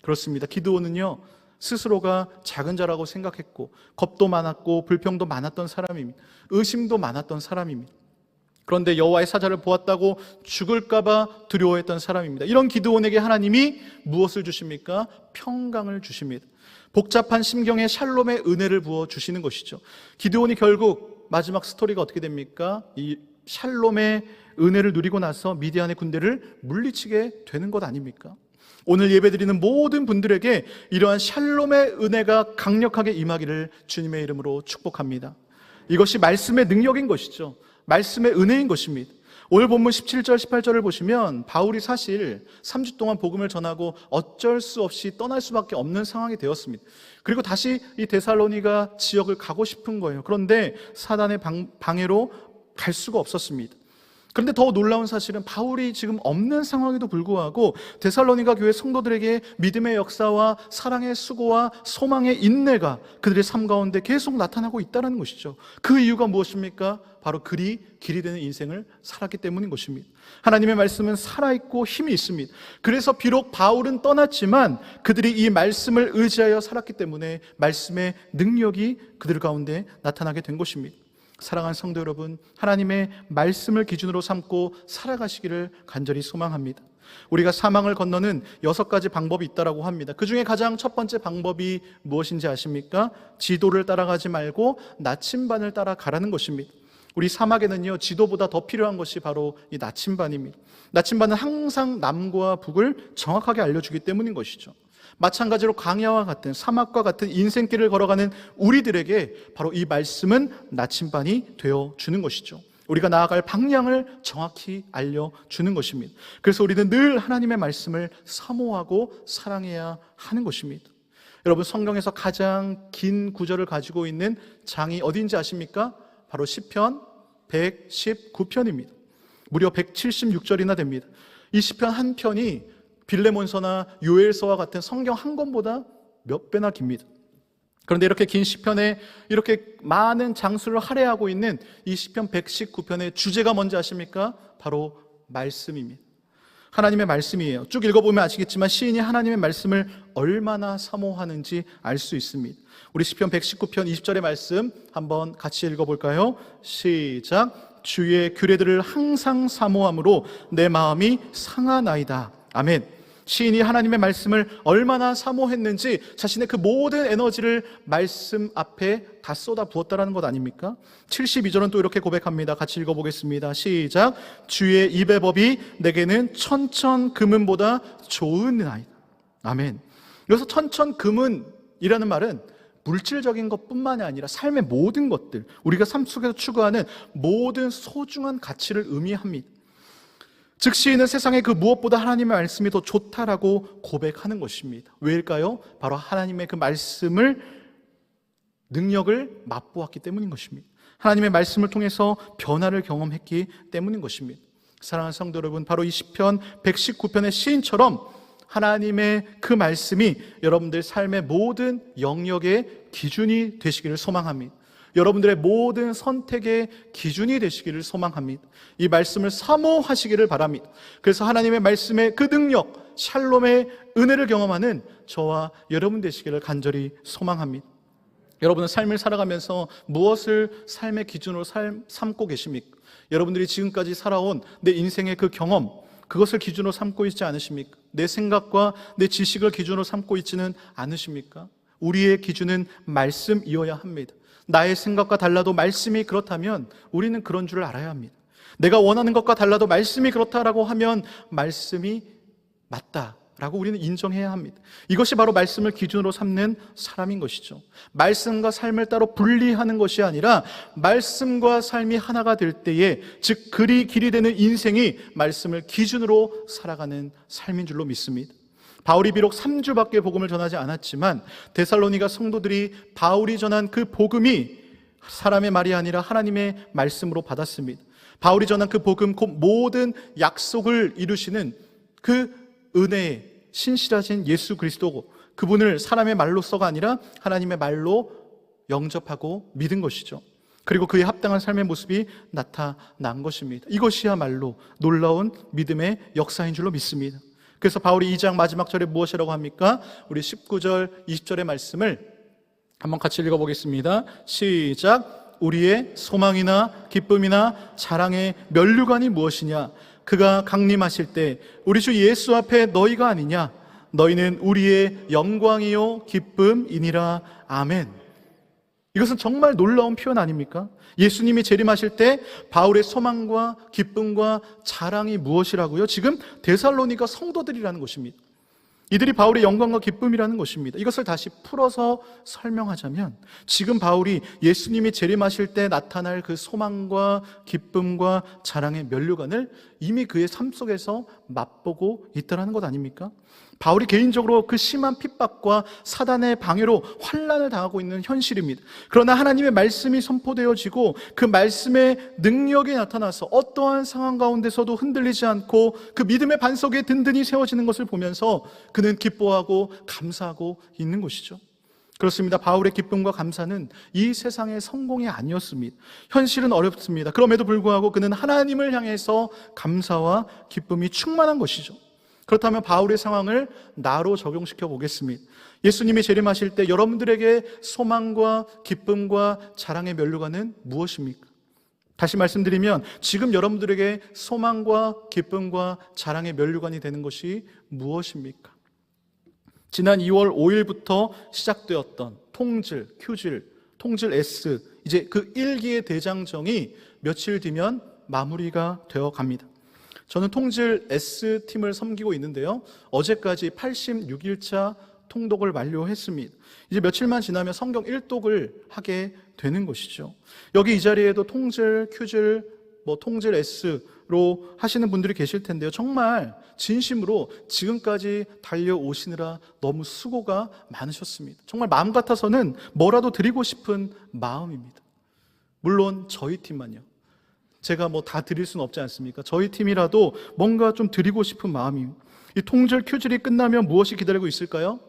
그렇습니다. 기드온은요, 스스로가 작은 자라고 생각했고 겁도 많았고 불평도 많았던 사람입니다. 의심도 많았던 사람입니다. 그런데 여호와의 사자를 보았다고 죽을까 봐 두려워했던 사람입니다. 이런 기드온에게 하나님이 무엇을 주십니까? 평강을 주십니다. 복잡한 심경에 샬롬의 은혜를 부어 주시는 것이죠. 기드온이 결국 마지막 스토리가 어떻게 됩니까? 이 샬롬의 은혜를 누리고 나서 미디안의 군대를 물리치게 되는 것 아닙니까? 오늘 예배드리는 모든 분들에게 이러한 샬롬의 은혜가 강력하게 임하기를 주님의 이름으로 축복합니다. 이것이 말씀의 능력인 것이죠. 말씀의 은혜인 것입니다. 오늘 본문 17절 18절을 보시면 바울이 사실 3주 동안 복음을 전하고 어쩔 수 없이 떠날 수밖에 없는 상황이 되었습니다. 그리고 다시 이 데살로니가 지역을 가고 싶은 거예요. 그런데 사단의 방해로 갈 수가 없었습니다. 그런데 더 놀라운 사실은 바울이 지금 없는 상황에도 불구하고 데살로니가 교회 성도들에게 믿음의 역사와 사랑의 수고와 소망의 인내가 그들의 삶 가운데 계속 나타나고 있다는 것이죠. 그 이유가 무엇입니까? 바로 길이 되는 인생을 살았기 때문인 것입니다. 하나님의 말씀은 살아있고 힘이 있습니다. 그래서 비록 바울은 떠났지만 그들이 이 말씀을 의지하여 살았기 때문에 말씀의 능력이 그들 가운데 나타나게 된 것입니다. 사랑하는 성도 여러분, 하나님의 말씀을 기준으로 삼고 살아가시기를 간절히 소망합니다. 우리가 사망을 건너는 6가지 방법이 있다고 합니다. 그 중에 가장 첫 번째 방법이 무엇인지 아십니까? 지도를 따라가지 말고 나침반을 따라가라는 것입니다. 우리 사막에는요, 지도보다 더 필요한 것이 바로 이 나침반입니다. 나침반은 항상 남과 북을 정확하게 알려주기 때문인 것이죠. 마찬가지로 광야와 같은 사막과 같은 인생길을 걸어가는 우리들에게 바로 이 말씀은 나침반이 되어주는 것이죠. 우리가 나아갈 방향을 정확히 알려주는 것입니다. 그래서 우리는 늘 하나님의 말씀을 사모하고 사랑해야 하는 것입니다. 여러분, 성경에서 가장 긴 구절을 가지고 있는 장이 어디인지 아십니까? 바로 시편 119편입니다. 무려 176절이나 됩니다. 이 시편 한 편이 빌레몬서나 요엘서와 같은 성경 한 권보다 몇 배나 깁니다. 그런데 이렇게 긴 시편에 이렇게 많은 장수를 할애하고 있는 이 시편 119편의 주제가 뭔지 아십니까? 바로 말씀입니다. 하나님의 말씀이에요. 쭉 읽어보면 아시겠지만 시인이 하나님의 말씀을 얼마나 사모하는지 알 수 있습니다. 우리 시편 119편 20절의 말씀 한번 같이 읽어볼까요? 시작. 주의 규례들을 항상 사모함으로 내 마음이 상하나이다. 아멘. 시인이 하나님의 말씀을 얼마나 사모했는지 자신의 그 모든 에너지를 말씀 앞에 다 쏟아 부었다라는 것 아닙니까? 72절은 또 이렇게 고백합니다. 같이 읽어보겠습니다. 시작. 주의 입의 법이 내게는 천천 금은보다 좋은 나이다. 아멘. 여기서 천천 금은이라는 말은 물질적인 것뿐만이 아니라 삶의 모든 것들, 우리가 삶 속에서 추구하는 모든 소중한 가치를 의미합니다. 즉 시인은 세상의 그 무엇보다 하나님의 말씀이 더 좋다라고 고백하는 것입니다. 왜일까요? 바로 하나님의 그 말씀을 능력을 맛보았기 때문인 것입니다. 하나님의 말씀을 통해서 변화를 경험했기 때문인 것입니다. 사랑하는 성도 여러분, 바로 이 시편 119편의 시인처럼 하나님의 그 말씀이 여러분들 삶의 모든 영역의 기준이 되시기를 소망합니다. 여러분들의 모든 선택의 기준이 되시기를 소망합니다. 이 말씀을 사모하시기를 바랍니다. 그래서 하나님의 말씀의 그 능력, 샬롬의 은혜를 경험하는 저와 여러분 되시기를 간절히 소망합니다. 여러분은 삶을 살아가면서 무엇을 삶의 기준으로 삼고 계십니까? 여러분들이 지금까지 살아온 내 인생의 그 경험, 그것을 기준으로 삼고 있지 않으십니까? 내 생각과 내 지식을 기준으로 삼고 있지는 않으십니까? 우리의 기준은 말씀이어야 합니다. 나의 생각과 달라도 말씀이 그렇다면 우리는 그런 줄을 알아야 합니다. 내가 원하는 것과 달라도 말씀이 그렇다라고 하면 말씀이 맞다라고 우리는 인정해야 합니다. 이것이 바로 말씀을 기준으로 삼는 사람인 것이죠. 말씀과 삶을 따로 분리하는 것이 아니라 말씀과 삶이 하나가 될 때에, 즉 글이 길이 되는 인생이 말씀을 기준으로 살아가는 삶인 줄로 믿습니다. 바울이 비록 3주밖에 복음을 전하지 않았지만 데살로니가 성도들이 바울이 전한 그 복음이 사람의 말이 아니라 하나님의 말씀으로 받았습니다. 바울이 전한 그 복음, 곧 모든 약속을 이루시는 그 은혜의 신실하신 예수 그리스도고, 그분을 사람의 말로서가 아니라 하나님의 말로 영접하고 믿은 것이죠. 그리고 그에 합당한 삶의 모습이 나타난 것입니다. 이것이야말로 놀라운 믿음의 역사인 줄로 믿습니다. 그래서 바울이 2장 마지막 절에 무엇이라고 합니까? 우리 19절, 20절의 말씀을 한번 같이 읽어보겠습니다. 시작. 우리의 소망이나 기쁨이나 자랑의 면류관이 무엇이냐? 그가 강림하실 때 우리 주 예수 앞에 너희가 아니냐? 너희는 우리의 영광이요 기쁨이니라. 아멘. 이것은 정말 놀라운 표현 아닙니까? 예수님이 재림하실 때 바울의 소망과 기쁨과 자랑이 무엇이라고요? 지금 데살로니가 성도들이라는 것입니다. 이들이 바울의 영광과 기쁨이라는 것입니다. 이것을 다시 풀어서 설명하자면 지금 바울이 예수님이 재림하실 때 나타날 그 소망과 기쁨과 자랑의 면류관을 이미 그의 삶 속에서 맛보고 있다는 것 아닙니까? 바울이 개인적으로 그 심한 핍박과 사단의 방해로 환난을 당하고 있는 현실입니다. 그러나 하나님의 말씀이 선포되어지고 그 말씀의 능력이 나타나서 어떠한 상황 가운데서도 흔들리지 않고 그 믿음의 반석에 든든히 세워지는 것을 보면서 그는 기뻐하고 감사하고 있는 것이죠. 그렇습니다. 바울의 기쁨과 감사는 이 세상의 성공이 아니었습니다. 현실은 어렵습니다. 그럼에도 불구하고 그는 하나님을 향해서 감사와 기쁨이 충만한 것이죠. 그렇다면 바울의 상황을 나로 적용시켜 보겠습니다. 예수님이 재림하실 때 여러분들에게 소망과 기쁨과 자랑의 면류관은 무엇입니까? 다시 말씀드리면 지금 여러분들에게 소망과 기쁨과 자랑의 면류관이 되는 것이 무엇입니까? 지난 2월 5일부터 시작되었던 통질, 큐질, 통질 S, 이제 그 1기의 대장정이 며칠 뒤면 마무리가 되어 갑니다. 저는 통질 S팀을 섬기고 있는데요, 어제까지 86일차 통독을 완료했습니다. 이제 며칠만 지나면 성경 1독을 하게 되는 것이죠. 여기 이 자리에도 통질, 큐질, 통질 S로 하시는 분들이 계실 텐데요, 정말 진심으로 지금까지 달려오시느라 너무 수고가 많으셨습니다. 정말 마음 같아서는 뭐라도 드리고 싶은 마음입니다. 물론 저희 팀만요. 제가 다 드릴 수는 없지 않습니까? 저희 팀이라도 뭔가 좀 드리고 싶은 마음입니다. 이 통질, 큐질이 끝나면 무엇이 기다리고 있을까요?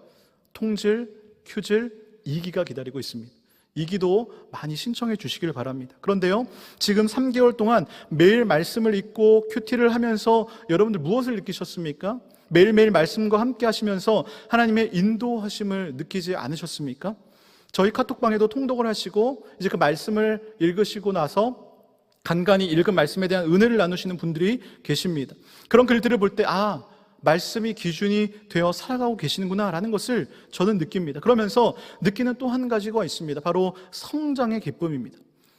통질, 큐질, 2기가 기다리고 있습니다. 2기도 많이 신청해 주시길 바랍니다. 그런데요, 지금 3개월 동안 매일 말씀을 읽고 큐티를 하면서 여러분들 무엇을 느끼셨습니까? 매일매일 말씀과 함께 하시면서 하나님의 인도하심을 느끼지 않으셨습니까? 저희 카톡방에도 통독을 하시고 이제 그 말씀을 읽으시고 나서 간간히 읽은 말씀에 대한 은혜를 나누시는 분들이 계십니다. 그런 글들을 볼 때 말씀이 기준이 되어 살아가고 계시는구나 라는 것을 저는 느낍니다. 그러면서 느끼는 또 한 가지가 있습니다. 바로 성장의 기쁨입니다.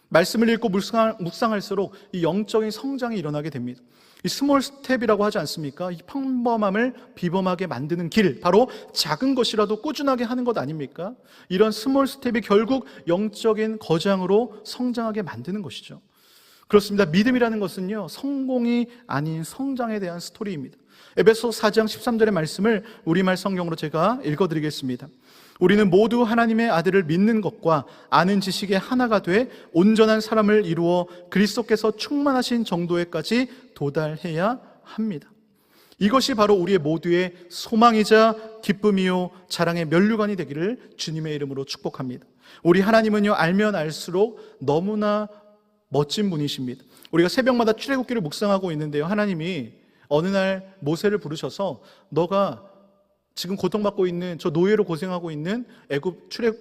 말씀을 읽고 묵상할수록 이 영적인 성장이 일어나게 됩니다. 이 스몰 스텝이라고 하지 않습니까? 이 평범함을 비범하게 만드는 길, 바로 작은 것이라도 꾸준하게 하는 것 아닙니까? 이런 스몰 스텝이 결국 영적인 거장으로 성장하게 만드는 것이죠. 그렇습니다. 믿음이라는 것은요, 성공이 아닌 성장에 대한 스토리입니다. 에베소 4장 13절의 말씀을 우리말 성경으로 제가 읽어드리겠습니다. 우리는 모두 하나님의 아들을 믿는 것과 아는 지식의 하나가 돼 온전한 사람을 이루어 그리스도께서 충만하신 정도에까지 도달해야 합니다. 이것이 바로 우리의 모두의 소망이자 기쁨이요 자랑의 면류관이 되기를 주님의 이름으로 축복합니다. 우리 하나님은요, 알면 알수록 너무나 멋진 분이십니다. 우리가 새벽마다 출애굽기를 묵상하고 있는데요, 하나님이 어느 날 모세를 부르셔서 너가 지금 고통받고 있는, 저 노예로 고생하고 있는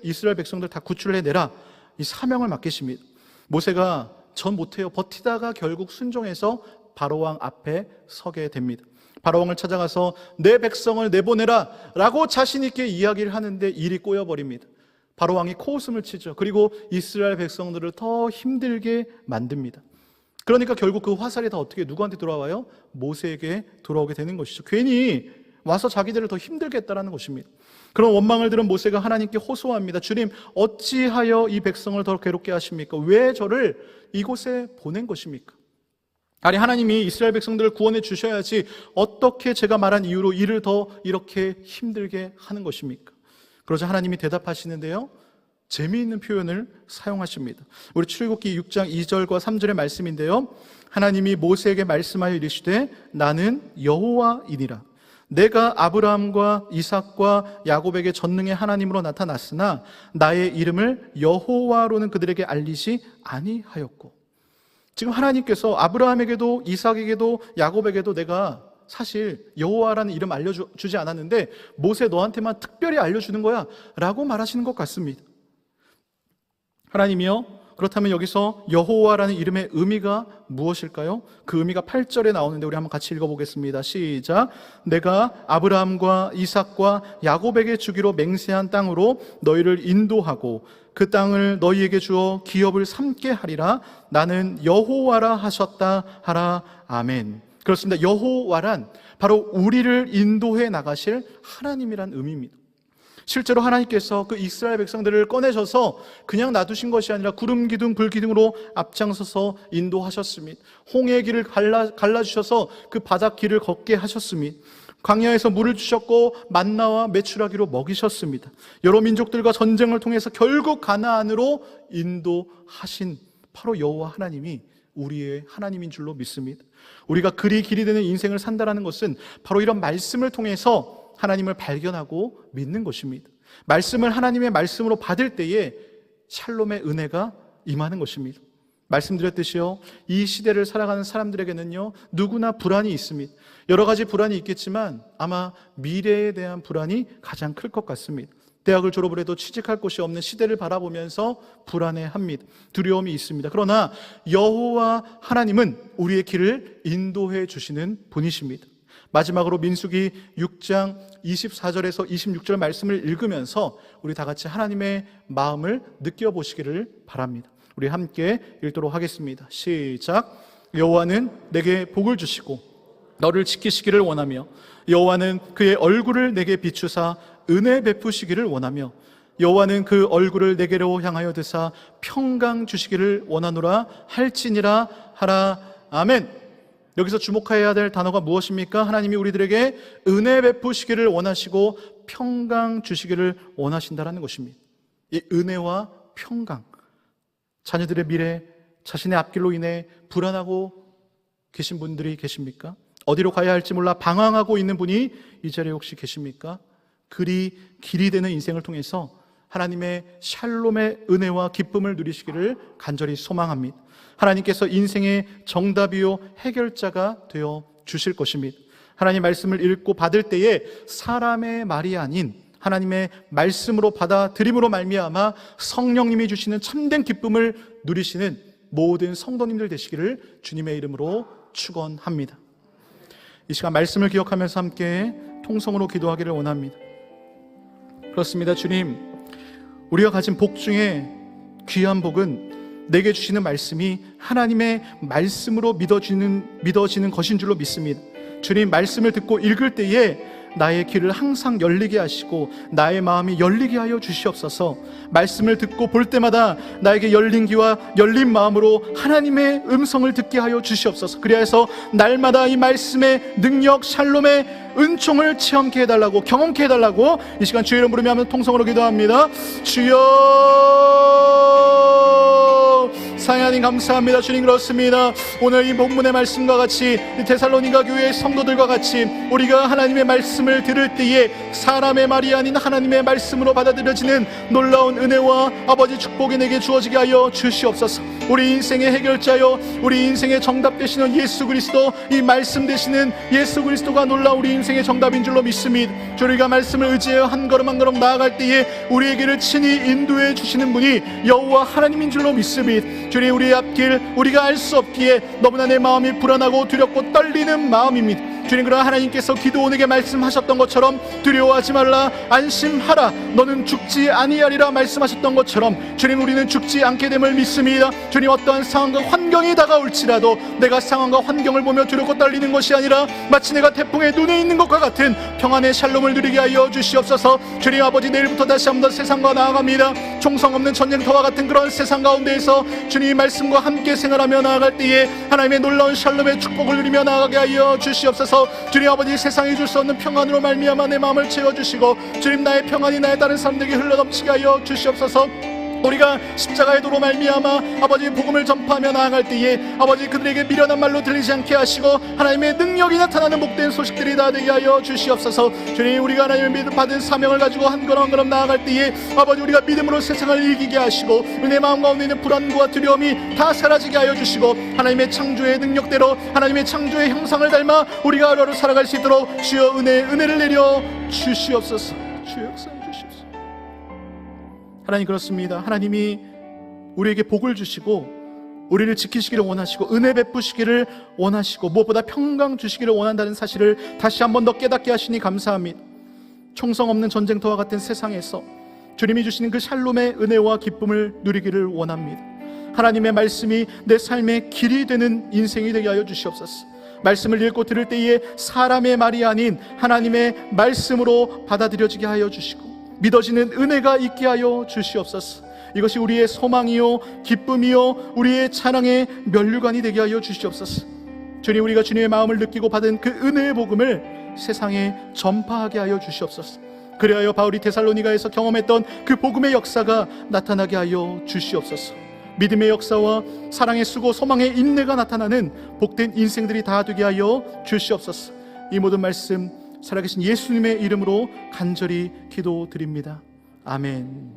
이스라엘 백성들 다 구출해내라, 이 사명을 맡기십니다. 모세가 전 못해요. 버티다가 결국 순종해서 바로왕 앞에 서게 됩니다. 바로왕을 찾아가서 내 백성을 내보내라 라고 자신 있게 이야기를 하는데 일이 꼬여버립니다. 바로왕이 코웃음을 치죠. 그리고 이스라엘 백성들을 더 힘들게 만듭니다. 그러니까 결국 그 화살이 다 어떻게 누구한테 돌아와요? 모세에게 돌아오게 되는 것이죠. 괜히 와서 자기들을 더 힘들게 했다는 것입니다. 그런 원망을 들은 모세가 하나님께 호소합니다. 주님, 어찌하여 이 백성을 더 괴롭게 하십니까? 왜 저를 이곳에 보낸 것입니까? 아니, 하나님이 이스라엘 백성들을 구원해 주셔야지 어떻게 제가 말한 이유로 이를 더 이렇게 힘들게 하는 것입니까? 그러자 하나님이 대답하시는데요, 재미있는 표현을 사용하십니다. 우리 출애굽기 6장 2절과 3절의 말씀인데요, 하나님이 모세에게 말씀하여 이르시되 나는 여호와이니라. 내가 아브라함과 이삭과 야곱에게 전능의 하나님으로 나타났으나 나의 이름을 여호와로는 그들에게 알리지 아니하였고. 지금 하나님께서 아브라함에게도 이삭에게도 야곱에게도 내가 사실 여호와라는 이름 알려주지 않았는데 모세 너한테만 특별히 알려주는 거야 라고 말하시는 것 같습니다. 하나님이요, 그렇다면 여기서 여호와라는 이름의 의미가 무엇일까요? 그 의미가 8절에 나오는데 우리 한번 같이 읽어보겠습니다. 시작. 내가 아브라함과 이삭과 야곱에게 주기로 맹세한 땅으로 너희를 인도하고 그 땅을 너희에게 주어 기업을 삼게 하리라. 나는 여호와라 하셨다 하라. 아멘. 그렇습니다. 여호와란 바로 우리를 인도해 나가실 하나님이란 의미입니다. 실제로 하나님께서 그 이스라엘 백성들을 꺼내셔서 그냥 놔두신 것이 아니라 구름 기둥 불 기둥으로 앞장서서 인도하셨습니다. 홍해의 길을 갈라주셔서 그 바닥 길을 걷게 하셨습니다. 광야에서 물을 주셨고 만나와 메추라기로 먹이셨습니다. 여러 민족들과 전쟁을 통해서 결국 가나안으로 인도하신 바로 여호와 하나님이 우리의 하나님인 줄로 믿습니다. 우리가 그리 길이 되는 인생을 산다라는 것은 바로 이런 말씀을 통해서 하나님을 발견하고 믿는 것입니다. 말씀을 하나님의 말씀으로 받을 때에 샬롬의 은혜가 임하는 것입니다. 말씀드렸듯이요, 이 시대를 살아가는 사람들에게는요, 누구나 불안이 있습니다. 여러 가지 불안이 있겠지만 아마 미래에 대한 불안이 가장 클 것 같습니다. 대학을 졸업을 해도 취직할 곳이 없는 시대를 바라보면서 불안해합니다. 두려움이 있습니다. 그러나 여호와 하나님은 우리의 길을 인도해 주시는 분이십니다. 마지막으로 민수기 6장 24절에서 26절 말씀을 읽으면서 우리 다 같이 하나님의 마음을 느껴보시기를 바랍니다. 우리 함께 읽도록 하겠습니다. 시작. 여호와는 내게 복을 주시고 너를 지키시기를 원하며 여호와는 그의 얼굴을 내게 비추사 은혜 베푸시기를 원하며 여호와는 그 얼굴을 내게로 향하여 드사 평강 주시기를 원하노라 할지니라 하라. 아멘. 여기서 주목해야 될 단어가 무엇입니까? 하나님이 우리들에게 은혜 베푸시기를 원하시고 평강 주시기를 원하신다는 것입니다. 이 은혜와 평강, 자녀들의 미래, 자신의 앞길로 인해 불안하고 계신 분들이 계십니까? 어디로 가야 할지 몰라 방황하고 있는 분이 이 자리에 혹시 계십니까? 그리 길이 되는 인생을 통해서 하나님의 샬롬의 은혜와 기쁨을 누리시기를 간절히 소망합니다. 하나님께서 인생의 정답이요 해결자가 되어 주실 것입니다. 하나님 말씀을 읽고 받을 때에 사람의 말이 아닌 하나님의 말씀으로 받아들임으로 말미암아 성령님이 주시는 참된 기쁨을 누리시는 모든 성도님들 되시기를 주님의 이름으로 축원합니다. 이 시간 말씀을 기억하면서 함께 통성으로 기도하기를 원합니다. 그렇습니다. 주님, 우리가 가진 복 중에 귀한 복은 내게 주시는 말씀이 하나님의 말씀으로 믿어지는 것인 줄로 믿습니다. 주님, 말씀을 듣고 읽을 때에 나의 귀를 항상 열리게 하시고 나의 마음이 열리게 하여 주시옵소서. 말씀을 듣고 볼 때마다 나에게 열린 귀와 열린 마음으로 하나님의 음성을 듣게 하여 주시옵소서. 그리하여서 날마다 이 말씀의 능력, 샬롬의 은총을 체험케 해달라고, 경험케 해달라고 이 시간 주의 이름 부르며 하면 통성으로 기도합니다. 주여, 사랑하는 하나님 감사합니다. 주님, 그렇습니다. 오늘 이 본문의 말씀과 같이 이 데살로니가 교회의 성도들과 같이 우리가 하나님의 말씀을 들을 때에 사람의 말이 아닌 하나님의 말씀으로 받아들여지는 놀라운 은혜와 아버지 축복이 내게 주어지게 하여 주시옵소서. 우리 인생의 해결자여, 우리 인생의 정답 되시는 예수 그리스도, 이 말씀 되시는 예수 그리스도가 놀라운 우리 인생의 정답인 줄로 믿습니다. 우리가 말씀을 의지하여 한 걸음 한 걸음 나아갈 때에 우리에게를 친히 인도해 주시는 분이 여호와 하나님인 줄로 믿습니다. 주님, 우리의 앞길 우리가 알 수 없기에 너무나 내 마음이 불안하고 두렵고 떨리는 마음입니다. 주님, 그러나 하나님께서 기드온에게 말씀하셨던 것처럼 두려워하지 말라, 안심하라, 너는 죽지 아니하리라 말씀하셨던 것처럼 주님, 우리는 죽지 않게 됨을 믿습니다. 주님, 어떠한 상황과 환경이 다가올지라도 내가 상황과 환경을 보며 두렵고 떨리는 것이 아니라 마치 내가 태풍의 눈에 있는 것과 같은 평안의 샬롬을 누리게 하여 주시옵소서. 주님 아버지, 내일부터 다시 한번 세상과 나아갑니다. 총성 없는 전쟁터와 같은 그런 세상 가운데에서 주님 말씀과 함께 생활하며 나아갈 때에 하나님의 놀라운 샬롬의 축복을 누리며 나아가게 하여 주시옵소서. 주님 아버지, 세상이 줄 수 없는 평안으로 말미암아 내 마음을 채워주시고 주님, 나의 평안이 나의 다른 사람들에게 흘러넘치게 하여 주시옵소서. 우리가 십자가의 도로 말미암아 아버지 복음을 전파하며 나아갈 때에 아버지 그들에게 미련한 말로 들리지 않게 하시고 하나님의 능력이 나타나는 복된 소식들이 다 되게 하여 주시옵소서. 주님, 우리가 하나님의 받은 사명을 가지고 한 걸음 한 걸음 나아갈 때에 아버지 우리가 믿음으로 세상을 이기게 하시고 내 마음 가운데 있는 불안과 두려움이 다 사라지게 하여 주시고 하나님의 창조의 능력대로 하나님의 창조의 형상을 닮아 우리가 하루하루 살아갈 수 있도록 주여 은혜를 내려 주시옵소서. 주여 역사해 주시옵소서. 하나님, 그렇습니다. 하나님이 우리에게 복을 주시고 우리를 지키시기를 원하시고 은혜 베푸시기를 원하시고 무엇보다 평강 주시기를 원한다는 사실을 다시 한 번 더 깨닫게 하시니 감사합니다. 총성 없는 전쟁터와 같은 세상에서 주님이 주시는 그 샬롬의 은혜와 기쁨을 누리기를 원합니다. 하나님의 말씀이 내 삶의 길이 되는 인생이 되게 하여 주시옵소서. 말씀을 읽고 들을 때에 사람의 말이 아닌 하나님의 말씀으로 받아들여지게 하여 주시고 믿어지는 은혜가 있게 하여 주시옵소서. 이것이 우리의 소망이요 기쁨이요 우리의 찬양의 면류관이 되게 하여 주시옵소서. 주님, 우리가 주님의 마음을 느끼고 받은 그 은혜의 복음을 세상에 전파하게 하여 주시옵소서. 그리하여 바울이 데살로니가에서 경험했던 그 복음의 역사가 나타나게 하여 주시옵소서. 믿음의 역사와 사랑의 수고, 소망의 인내가 나타나는 복된 인생들이 다 되게 하여 주시옵소서. 이 모든 말씀 살아계신 예수님의 이름으로 간절히 기도드립니다. 아멘.